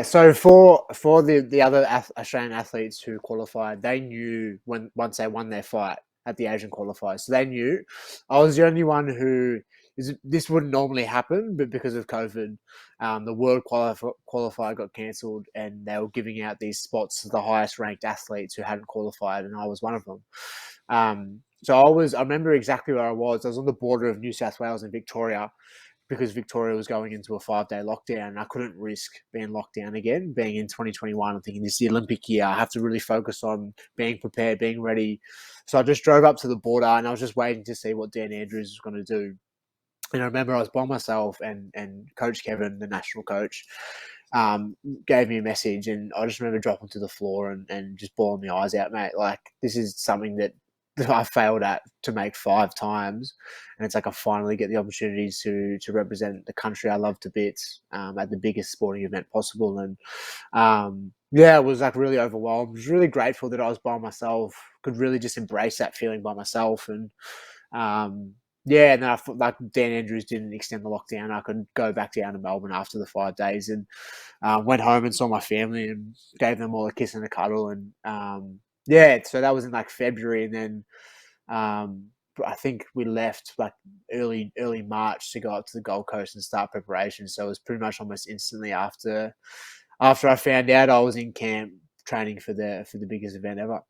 So for the other Australian athletes who qualified, they knew once they won their fight at the Asian qualifiers. So they knew. I was the only one who this wouldn't normally happen, but because of COVID, the world qualifier got cancelled, and they were giving out these spots to the highest ranked athletes who hadn't qualified, and I was one of them. So I remember exactly where I was. I was on the border of New South Wales and Victoria, because Victoria was going into a 5-day lockdown, and I couldn't risk being locked down again. Being in 2021, I'm thinking this is the Olympic year. I have to really focus on being prepared, being ready. So I just drove up to the border, and I was just waiting to see what Dan Andrews was going to do. And I remember I was by myself, and Coach Kevin, the national coach, gave me a message, and I just remember dropping to the floor and just bawling my eyes out, mate. Like, this is something that I failed at to make 5 times, and it's like I finally get the opportunities to represent the country I love to bits, at the biggest sporting event possible. And yeah, it was like really overwhelmed. I was really grateful that I was by myself, could really just embrace that feeling by myself. And yeah, and then I thought, like, Dan Andrews didn't extend the lockdown, I could go back down to Melbourne after the 5 days, and went home and saw my family and gave them all a kiss and a cuddle. And yeah, so that was in like February, and then I think we left like early March to go up to the Gold Coast and start preparation. So it was pretty much almost instantly after I found out I was in camp training for the biggest event ever.